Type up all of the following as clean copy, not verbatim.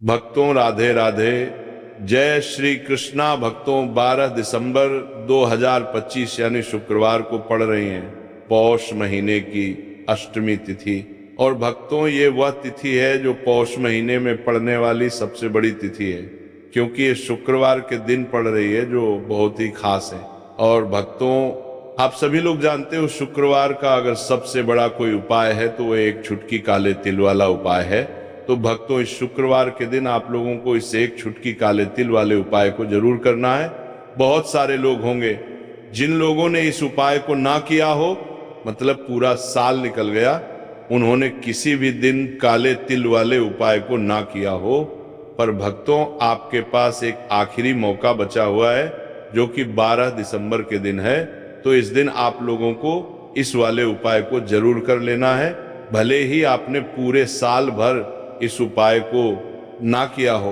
भक्तों राधे राधे। जय श्री कृष्णा। भक्तों 12 दिसंबर 2025 यानी शुक्रवार को पड़ रही हैं पौष महीने की अष्टमी तिथि। और भक्तों ये वह तिथि है जो पौष महीने में पड़ने वाली सबसे बड़ी तिथि है, क्योंकि ये शुक्रवार के दिन पड़ रही है जो बहुत ही खास है। और भक्तों आप सभी लोग जानते हो शुक्रवार का अगर सबसे बड़ा कोई उपाय है तो वो एक चुटकी काले तिल वाला उपाय है। तो भक्तों इस शुक्रवार के दिन आप लोगों को इस एक चुटकी काले तिल वाले उपाय को जरूर करना है। बहुत सारे लोग होंगे जिन लोगों ने इस उपाय को ना किया हो, मतलब पूरा साल निकल गया, उन्होंने किसी भी दिन काले तिल वाले उपाय को ना किया हो। पर भक्तों आपके पास एक आखिरी मौका बचा हुआ है जो कि 12 दिसंबर के दिन है। तो इस दिन आप लोगों को इस वाले उपाय को जरूर कर लेना है। भले ही आपने पूरे साल भर इस उपाय को ना किया हो,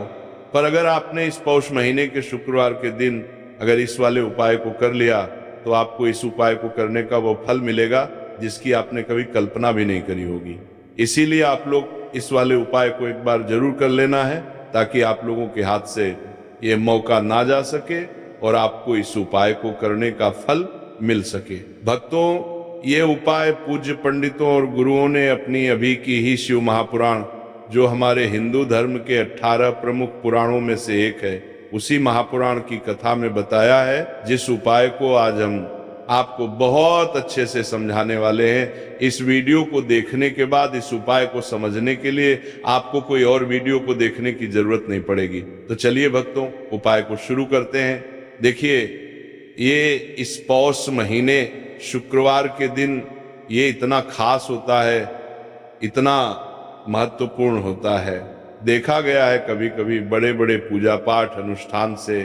पर अगर आपने इस पौष महीने के शुक्रवार के दिन अगर इस वाले उपाय को कर लिया तो आपको इस उपाय को करने का वो फल मिलेगा जिसकी आपने कभी कल्पना भी नहीं करी होगी। इसीलिए आप लोग इस वाले उपाय को एक बार जरूर कर लेना है ताकि आप लोगों के हाथ से ये मौका ना जा सके और आपको इस उपाय को करने का फल मिल सके। भक्तों ये उपाय पूज्य पंडितों और गुरुओं ने अपनी अभी की ही शिव महापुराण, जो हमारे हिंदू धर्म के 18 प्रमुख पुराणों में से एक है, उसी महापुराण की कथा में बताया है, जिस उपाय को आज हम आपको बहुत अच्छे से समझाने वाले हैं। इस वीडियो को देखने के बाद इस उपाय को समझने के लिए आपको कोई और वीडियो को देखने की जरूरत नहीं पड़ेगी। तो चलिए भक्तों उपाय को शुरू करते हैं। देखिए ये इस पौष महीने शुक्रवार के दिन ये इतना खास होता है, इतना महत्वपूर्ण होता है। देखा गया है कभी कभी बड़े बड़े पूजा पाठ अनुष्ठान से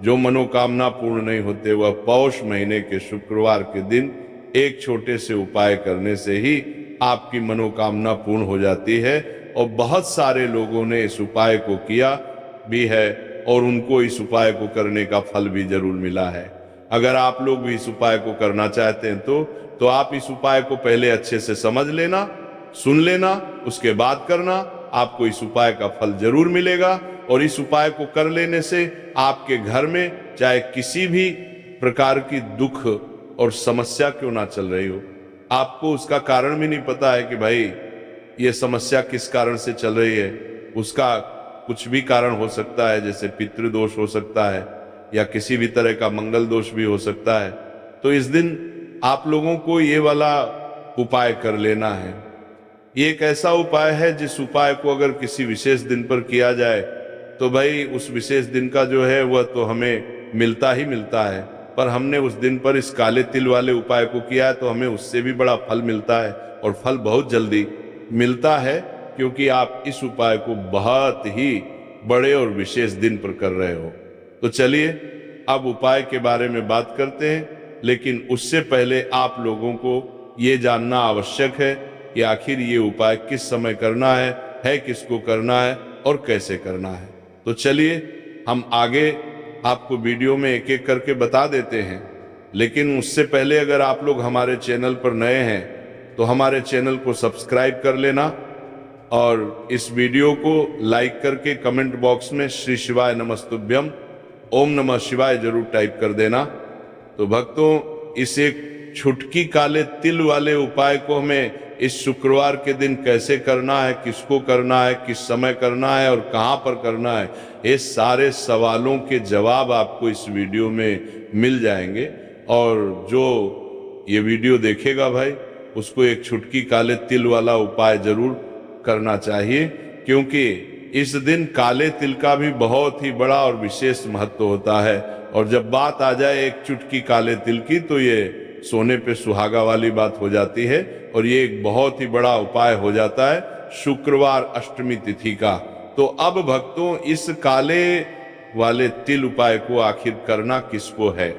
जो मनोकामना पूर्ण नहीं होते, वह पौष महीने के शुक्रवार के दिन एक छोटे से उपाय करने से ही आपकी मनोकामना पूर्ण हो जाती है। और बहुत सारे लोगों ने इस उपाय को किया भी है और उनको इस उपाय को करने का फल भी जरूर मिला है। अगर आप लोग भी इस उपाय को करना चाहते हैं तो आप इस उपाय को पहले अच्छे से समझ लेना, सुन लेना, उसके बाद करना। आपको इस उपाय का फल जरूर मिलेगा और इस उपाय को कर लेने से आपके घर में चाहे किसी भी प्रकार की दुख और समस्या क्यों ना चल रही हो, आपको उसका कारण भी नहीं पता है कि भाई ये समस्या किस कारण से चल रही है। उसका कुछ भी कारण हो सकता है, जैसे पितृदोष हो सकता है या किसी भी तरह का मंगल दोष भी हो सकता है। तो इस दिन आप लोगों को ये वाला उपाय कर लेना है। ये एक ऐसा उपाय है जिस उपाय को अगर किसी विशेष दिन पर किया जाए तो भाई उस विशेष दिन का जो है वह तो हमें मिलता ही मिलता है, पर हमने उस दिन पर इस काले तिल वाले उपाय को किया है तो हमें उससे भी बड़ा फल मिलता है और फल बहुत जल्दी मिलता है, क्योंकि आप इस उपाय को बहुत ही बड़े और विशेष दिन पर कर रहे हो। तो चलिए अब उपाय के बारे में बात करते हैं, लेकिन उससे पहले आप लोगों को ये जानना आवश्यक है कि आखिर ये उपाय किस समय करना है किसको करना है और कैसे करना है। तो चलिए हम आगे आपको वीडियो में एक एक करके बता देते हैं, लेकिन उससे पहले अगर आप लोग हमारे चैनल पर नए हैं तो हमारे चैनल को सब्सक्राइब कर लेना और इस वीडियो को लाइक करके कमेंट बॉक्स में श्री शिवाय नमस्तुभ्यम ओम नमः शिवाय जरूर टाइप कर देना। तो भक्तों इस एक चुटकी काले तिल वाले उपाय को हमें इस शुक्रवार के दिन कैसे करना है, किसको करना है, किस समय करना है और कहां पर करना है, ये सारे सवालों के जवाब आपको इस वीडियो में मिल जाएंगे। और जो ये वीडियो देखेगा भाई उसको एक चुटकी काले तिल वाला उपाय जरूर करना चाहिए, क्योंकि इस दिन काले तिल का भी बहुत ही बड़ा और विशेष महत्व होता है। और जब बात आ जाए एक चुटकी काले तिल की तो ये सोने पे सुहागा वाली बात हो जाती है और ये एक बहुत ही बड़ा उपाय हो जाता है शुक्रवार अष्टमी तिथि का। तो अब भक्तों इस काले वाले तिल उपाय को आखिर करना किसको है,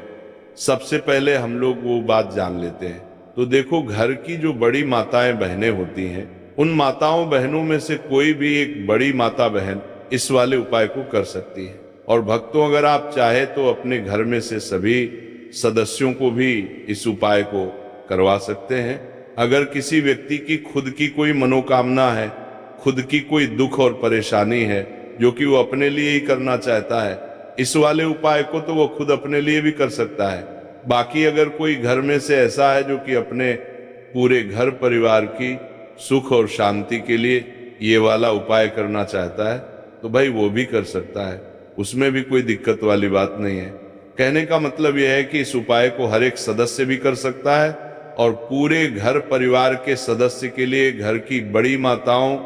सबसे पहले हम लोग वो बात जान लेते हैं। तो देखो घर की जो बड़ी माताएं बहनें होती हैं, उन माताओं बहनों में से कोई भी एक बड़ी माता बहन इस वाले उपाय को कर सकती है। और भक्तों अगर आप चाहे तो अपने घर में से सभी सदस्यों को भी इस उपाय को करवा सकते हैं। अगर किसी व्यक्ति की खुद की कोई मनोकामना है, खुद की कोई दुख और परेशानी है, जो कि वो अपने लिए ही करना चाहता है। इस वाले उपाय को तो वो खुद अपने लिए भी कर सकता है। बाकी अगर कोई घर में से ऐसा है जो कि अपने पूरे घर परिवार की सुख और शांति के लिए ये वाला उपाय करना चाहता है तो भाई वो भी कर सकता है, उसमें भी कोई दिक्कत वाली बात नहीं है। कहने का मतलब यह है कि इस उपाय को हर एक सदस्य भी कर सकता है और पूरे घर परिवार के सदस्य के लिए घर की बड़ी माताओं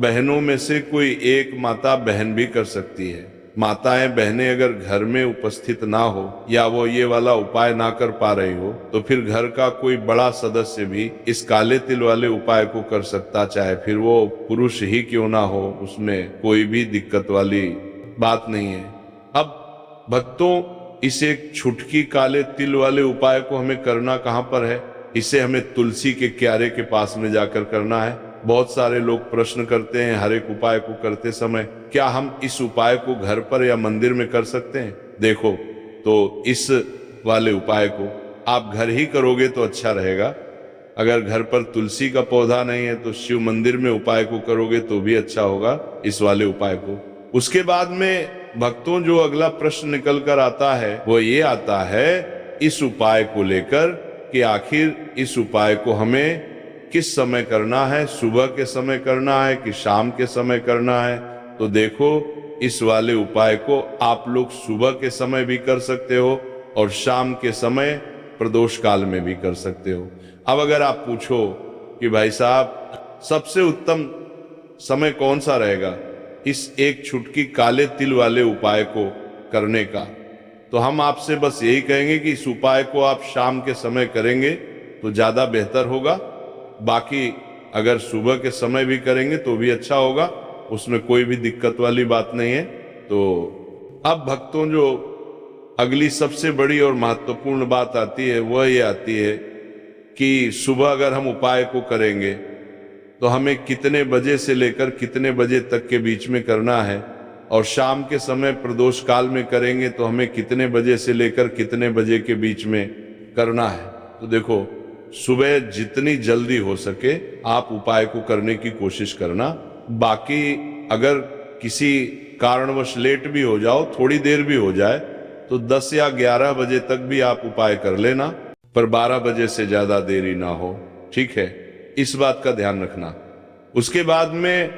बहनों में से कोई एक माता बहन भी कर सकती है। माताएं बहनें अगर घर में उपस्थित ना हो या वो ये वाला उपाय ना कर पा रही हो तो फिर घर का कोई बड़ा सदस्य भी इस काले तिल वाले उपाय को कर सकता, चाहे फिर वो पुरुष ही क्यों ना हो, उसमें कोई भी दिक्कत वाली बात नहीं है। अब भक्तों, इस एक छुटकी काले तिल वाले उपाय को हमें करना कहाँ पर है? इसे हमें तुलसी के क्यारे के पास में जाकर करना है। बहुत सारे लोग प्रश्न करते हैं हर एक उपाय को करते समय, क्या हम इस उपाय को घर पर या मंदिर में कर सकते हैं? देखो, तो इस वाले उपाय को आप घर ही करोगे तो अच्छा रहेगा। अगर घर पर तुलसी का पौधा नहीं है तो शिव मंदिर में उपाय को करोगे तो भी अच्छा होगा इस वाले उपाय को। उसके बाद में भक्तों जो अगला प्रश्न निकल कर आता है वो ये आता है इस उपाय को लेकर कि आखिर इस उपाय को हमें किस समय करना है, सुबह के समय करना है कि शाम के समय करना है? तो देखो, इस वाले उपाय को आप लोग सुबह के समय भी कर सकते हो और शाम के समय प्रदोष काल में भी कर सकते हो। अब अगर आप पूछो कि भाई साहब सबसे उत्तम समय कौन सा रहेगा इस एक छुटकी काले तिल वाले उपाय को करने का, तो हम आपसे बस यही कहेंगे कि इस उपाय को आप शाम के समय करेंगे तो ज्यादा बेहतर होगा। बाकी अगर सुबह के समय भी करेंगे तो भी अच्छा होगा, उसमें कोई भी दिक्कत वाली बात नहीं है। तो अब भक्तों जो अगली सबसे बड़ी और महत्वपूर्ण बात आती है वह ये आती है कि सुबह अगर हम उपाय को करेंगे तो हमें कितने बजे से लेकर कितने बजे तक के बीच में करना है, और शाम के समय प्रदोष काल में करेंगे तो हमें कितने बजे से लेकर कितने बजे के बीच में करना है। तो देखो, सुबह जितनी जल्दी हो सके आप उपाय को करने की कोशिश करना। बाकी अगर किसी कारणवश लेट भी हो जाओ, थोड़ी देर भी हो जाए, तो 10 या 11 बजे तक भी आप उपाय कर लेना, पर 12 बजे से ज्यादा देरी ना हो, ठीक है? इस बात का ध्यान रखना। उसके बाद में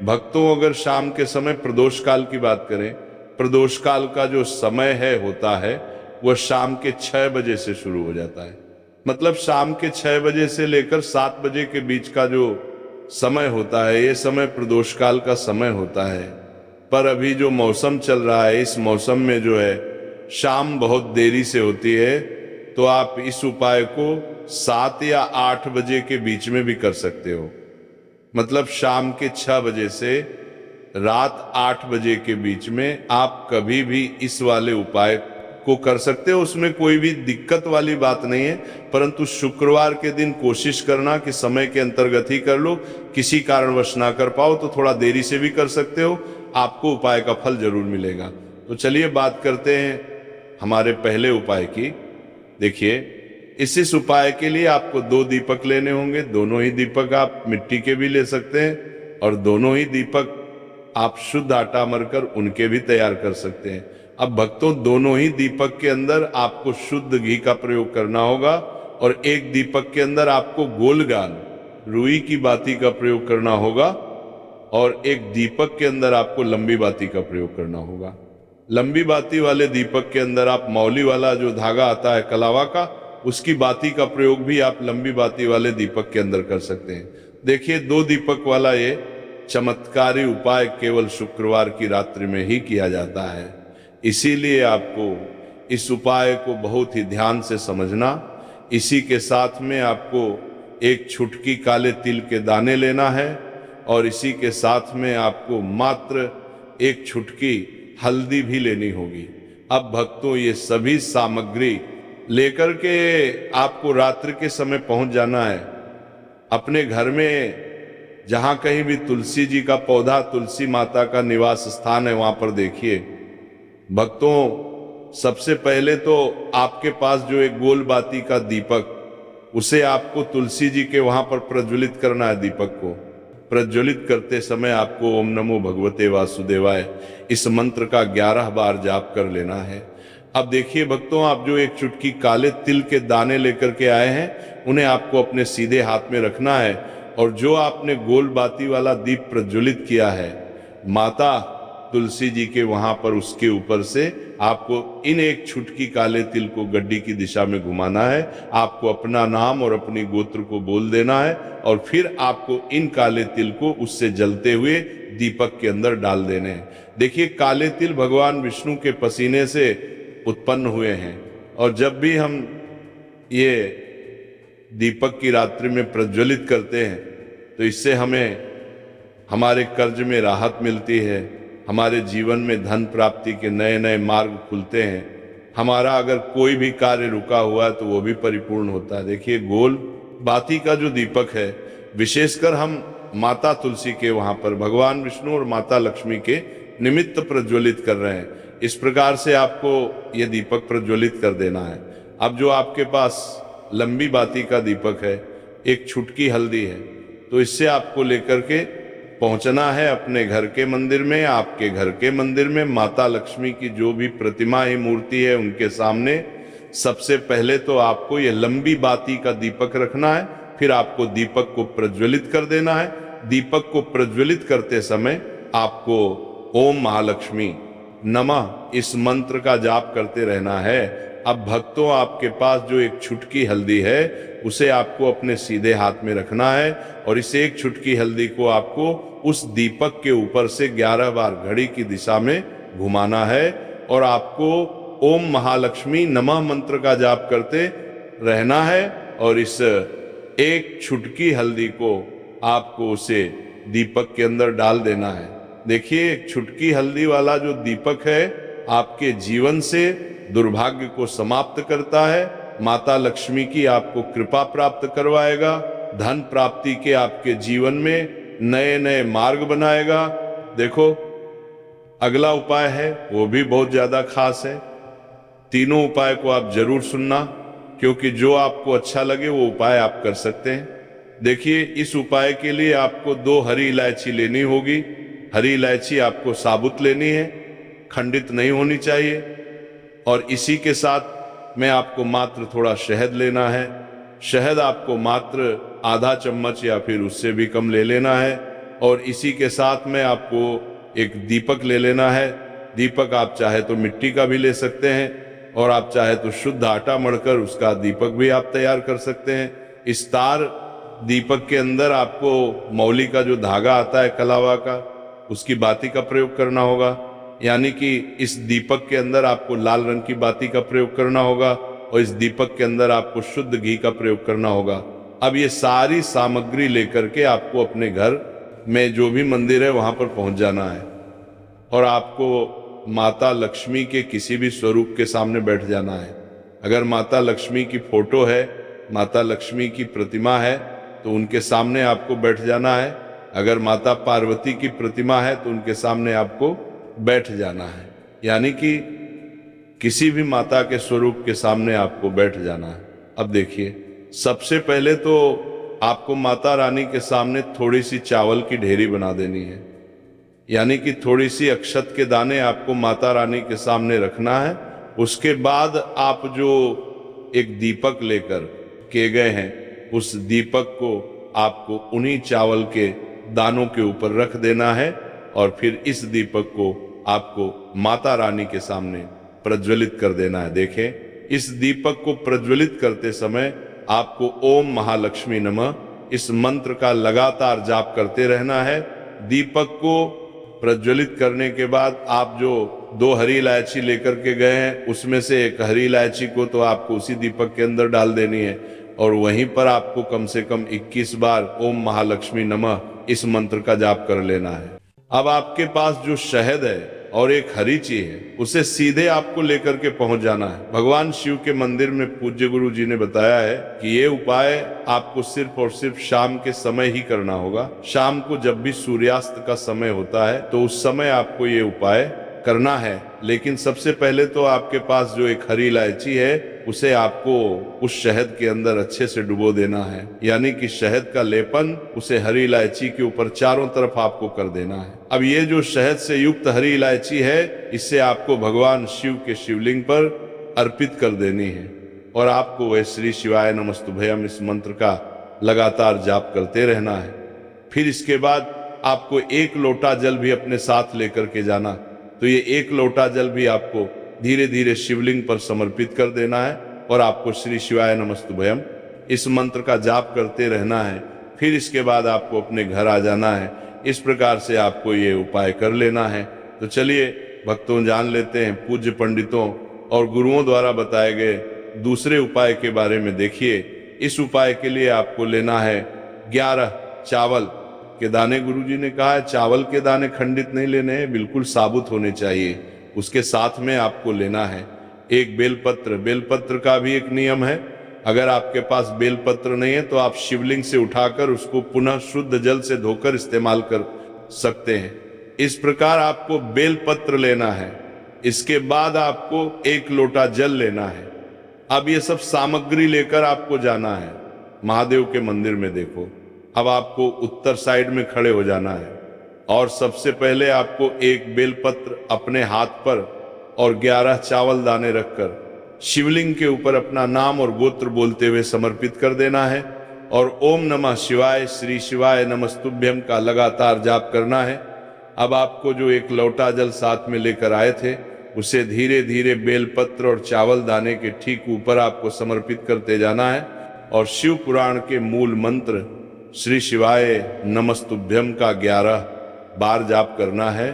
भक्तों अगर शाम के समय प्रदोष काल की बात करें, प्रदोष काल का जो समय होता है वह शाम के 6 बजे से शुरू हो जाता है। मतलब शाम के 6 बजे से लेकर 7 बजे के बीच का जो समय होता है ये समय प्रदोष काल का समय होता है। पर अभी जो मौसम चल रहा है इस मौसम में जो है शाम बहुत देरी से होती है, तो आप इस उपाय को 7 या 8 बजे के बीच में भी कर सकते हो। मतलब शाम के 6 बजे से रात 8 बजे के बीच में आप कभी भी इस वाले उपाय को कर सकते हो, उसमें कोई भी दिक्कत वाली बात नहीं है। परंतु शुक्रवार के दिन कोशिश करना कि समय के अंतर्गत ही कर लो, किसी कारणवश ना कर पाओ तो थोड़ा देरी से भी कर सकते हो, आपको उपाय का फल जरूर मिलेगा। तो चलिए बात करते हैं हमारे पहले उपाय की। देखिए, इस उपाय के लिए आपको 2 दीपक लेने होंगे। दोनों ही दीपक आप मिट्टी के भी ले सकते हैं और दोनों ही दीपक आप शुद्ध आटा मरकर उनके भी तैयार कर सकते हैं। अब भक्तों, दोनों ही दीपक के अंदर आपको शुद्ध घी का प्रयोग करना होगा और एक दीपक के अंदर आपको गोलगाल रुई की बाती का प्रयोग करना होगा और एक दीपक के अंदर आपको लंबी बाती का प्रयोग करना होगा। लंबी बाती वाले दीपक के अंदर आप मौली वाला जो धागा आता है कलावा का, उसकी बाती का प्रयोग भी आप लंबी बाती वाले दीपक के अंदर कर सकते हैं। देखिए, 2 दीपक वाला ये चमत्कारी उपाय केवल शुक्रवार की रात्रि में ही किया जाता है, इसीलिए आपको इस उपाय को बहुत ही ध्यान से समझना। इसी के साथ में आपको एक छुटकी काले तिल के दाने लेना है और इसी के साथ में आपको मात्र एक छुटकी हल्दी भी लेनी होगी। अब भक्तों, ये सभी सामग्री लेकर के आपको रात्रि के समय पहुंच जाना है अपने घर में। जहां कहीं भी तुलसी जी का पौधा, तुलसी माता का निवास स्थान है, वहां पर देखिए भक्तों, सबसे पहले तो आपके पास जो एक गोल बाती का दीपक, उसे आपको तुलसी जी के वहां पर प्रज्वलित करना है। दीपक को प्रज्वलित करते समय आपको ओम नमो भगवते वासुदेवाय इस मंत्र का 11 बार जाप कर लेना है। अब देखिए भक्तों, आप जो एक चुटकी काले तिल के दाने लेकर के आए हैं, उन्हें आपको अपने सीधे हाथ में रखना है, और जो आपने गोल बाती वाला दीप प्रज्वलित किया है माता तुलसी जी के वहां पर, उसके ऊपर से आपको इन एक छुटकी काले तिल को गड्डी की दिशा में घुमाना है। आपको अपना नाम और अपनी गोत्र को बोल देना है, और फिर आपको इन काले तिल को उससे जलते हुए दीपक के अंदर डाल देने हैं। देखिए, काले तिल भगवान विष्णु के पसीने से उत्पन्न हुए हैं, और जब भी हम ये दीपक की रात्रि में प्रज्वलित करते हैं तो इससे हमें हमारे कर्ज में राहत मिलती है, हमारे जीवन में धन प्राप्ति के नए नए मार्ग खुलते हैं, हमारा अगर कोई भी कार्य रुका हुआ है तो वो भी परिपूर्ण होता है। देखिए, गोल बाती का जो दीपक है, विशेषकर हम माता तुलसी के वहां पर भगवान विष्णु और माता लक्ष्मी के निमित्त प्रज्वलित कर रहे हैं। इस प्रकार से आपको ये दीपक प्रज्वलित कर देना है। अब जो आपके पास लंबी बाती का दीपक है, एक छुटकी हल्दी है, तो इससे आपको लेकर के पहुंचना है अपने घर के मंदिर में। आपके घर के मंदिर में माता लक्ष्मी की जो भी प्रतिमा ही मूर्ति है, उनके सामने सबसे पहले तो आपको ये लंबी बाती का दीपक रखना है, फिर आपको दीपक को प्रज्वलित कर देना है। दीपक को प्रज्वलित करते समय आपको ओम महालक्ष्मी नमः इस मंत्र का जाप करते रहना है। अब भक्तों, आपके पास जो एक छुटकी हल्दी है, उसे आपको अपने सीधे हाथ में रखना है, और इस एक छुटकी हल्दी को आपको उस दीपक के ऊपर से 11 बार घड़ी की दिशा में घुमाना है, और आपको ओम महालक्ष्मी नमः मंत्र का जाप करते रहना है, और इस एक छुटकी हल्दी को आपको उसे दीपक के अंदर डाल देना है। देखिए, एक छुटकी हल्दी वाला जो दीपक है आपके जीवन से दुर्भाग्य को समाप्त करता है, माता लक्ष्मी की आपको कृपा प्राप्त करवाएगा, धन प्राप्ति के आपके जीवन में नए नए मार्ग बनाएगा। देखो, अगला उपाय है वो भी बहुत ज्यादा खास है। तीनों उपाय को आप जरूर सुनना, क्योंकि जो आपको अच्छा लगे वो उपाय आप कर सकते हैं। देखिए, इस उपाय के लिए आपको 2 हरी इलायची लेनी होगी। हरी इलायची आपको साबुत लेनी है, खंडित नहीं होनी चाहिए, और इसी के साथ में आपको मात्र थोड़ा शहद लेना है। शहद आपको मात्र आधा चम्मच या फिर उससे भी कम ले लेना है, और इसी के साथ में आपको एक दीपक ले लेना है। दीपक आप चाहे तो मिट्टी का भी ले सकते हैं, और आप चाहे तो शुद्ध आटा मढ़कर उसका दीपक भी आप तैयार कर सकते हैं। इस तार दीपक के अंदर आपको मौली का जो धागा आता है कलावा का, उसकी बाती का प्रयोग करना होगा, यानी कि इस दीपक के अंदर आपको लाल रंग की बाती का प्रयोग करना होगा, और इस दीपक के अंदर आपको शुद्ध घी का प्रयोग करना होगा। अब ये सारी सामग्री लेकर के आपको अपने घर में जो भी मंदिर है वहां पर पहुंच जाना है, और आपको माता लक्ष्मी के किसी भी स्वरूप के सामने बैठ जाना है। अगर माता लक्ष्मी की फोटो है, माता लक्ष्मी की प्रतिमा है, तो उनके सामने आपको बैठ जाना है। अगर माता पार्वती की प्रतिमा है तो उनके सामने आपको बैठ जाना है, यानी कि किसी भी माता के स्वरूप के सामने आपको बैठ जाना है। अब देखिए, सबसे पहले तो आपको माता रानी के सामने थोड़ी सी चावल की ढेरी बना देनी है, यानी कि थोड़ी सी अक्षत के दाने आपको माता रानी के सामने रखना है। उसके बाद आप जो एक दीपक लेकर के गए हैं, उस दीपक को आपको उन्हीं चावल के दानों के ऊपर रख देना है, और फिर इस दीपक को आपको माता रानी के सामने प्रज्वलित कर देना है। देखें, इस दीपक को प्रज्वलित करते समय आपको ओम महालक्ष्मी नमः इस मंत्र का लगातार जाप करते रहना है। दीपक को प्रज्वलित करने के बाद आप जो 2 हरी इलायची लेकर के गए हैं, उसमें से एक हरी इलायची को तो आपको उसी दीपक के अंदर डाल देनी है, और वहीं पर आपको कम से कम 21 बार ओम महालक्ष्मी नमः इस मंत्र का जाप कर लेना है। अब आपके पास जो शहद है और एक हरीची है, उसे सीधे आपको लेकर के पहुंच जाना है। भगवान शिव के मंदिर में पूज्य गुरु जी ने बताया है कि ये उपाय आपको सिर्फ और सिर्फ शाम के समय ही करना होगा। शाम को जब भी सूर्यास्त का समय होता है तो उस समय आपको ये उपाय करना है। लेकिन सबसे पहले तो आपके पास जो एक हरी इलायची है उसे आपको उस शहद के अंदर अच्छे से डुबो देना है, यानी कि शहद का लेपन उसे हरी इलायची के ऊपर चारों तरफ आपको कर देना है। अब ये जो शहद से युक्त हरी इलायची है, इसे आपको भगवान शिव के शिवलिंग पर अर्पित कर देनी है और आपको वह श्री शिवाय नमस्तुभयम इस मंत्र का लगातार जाप करते रहना है। फिर इसके बाद आपको 1 लोटा जल भी अपने साथ लेकर के जाना, तो ये 1 लोटा जल भी आपको धीरे धीरे शिवलिंग पर समर्पित कर देना है और आपको श्री शिवाय नमस्तुभयम इस मंत्र का जाप करते रहना है। फिर इसके बाद आपको अपने घर आ जाना है। इस प्रकार से आपको ये उपाय कर लेना है। तो चलिए भक्तों, जान लेते हैं पूज्य पंडितों और गुरुओं द्वारा बताए गए दूसरे उपाय के बारे में। देखिए, इस उपाय के लिए आपको लेना है 11 चावल के दाने। गुरुजी ने कहा है चावल के दाने खंडित नहीं लेने हैं, बिल्कुल साबुत होने चाहिए। उसके साथ में आपको लेना है 1 बेलपत्र। बेलपत्र का भी एक नियम है, अगर आपके पास बेलपत्र नहीं है तो आप शिवलिंग से उठाकर उसको पुनः शुद्ध जल से धोकर इस्तेमाल कर सकते हैं। इस प्रकार आपको बेलपत्र लेना है। इसके बाद आपको 1 लोटा जल लेना है। अब ये सब सामग्री लेकर आपको जाना है महादेव के मंदिर में। देखो, अब आपको उत्तर साइड में खड़े हो जाना है और सबसे पहले आपको 1 बेलपत्र अपने हाथ पर और 11 चावल दाने रखकर शिवलिंग के ऊपर अपना नाम और गोत्र बोलते हुए समर्पित कर देना है और ओम नमः शिवाय श्री शिवाय नमस्तुभ्यम का लगातार जाप करना है। अब आपको जो 1 लोटा जल साथ में लेकर आए थे, उसे धीरे धीरे बेलपत्र और चावल दाने के ठीक ऊपर आपको समर्पित करते जाना है और शिव पुराण के मूल मंत्र श्री शिवाय नमस्तुभ्यम का 11 बार जाप करना है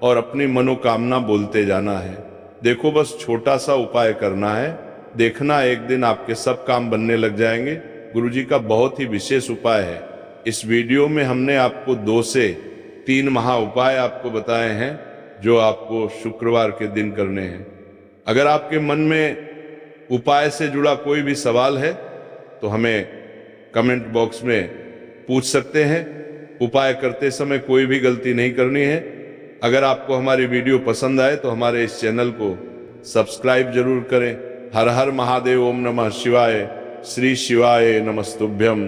और अपनी मनोकामना बोलते जाना है। देखो, बस छोटा सा उपाय करना है, देखना एक दिन आपके सब काम बनने लग जाएंगे। गुरुजी का बहुत ही विशेष उपाय है। इस वीडियो में हमने आपको 2 से 3 महा उपाय आपको बताए हैं जो आपको शुक्रवार के दिन करने हैं। अगर आपके मन में उपाय से जुड़ा कोई भी सवाल है तो हमें कमेंट बॉक्स में पूछ सकते हैं। उपाय करते समय कोई भी गलती नहीं करनी है। अगर आपको हमारी वीडियो पसंद आए तो हमारे इस चैनल को सब्सक्राइब जरूर करें। हर हर महादेव, ओम नमः शिवाय, श्री शिवाय नमस्तुभ्यम।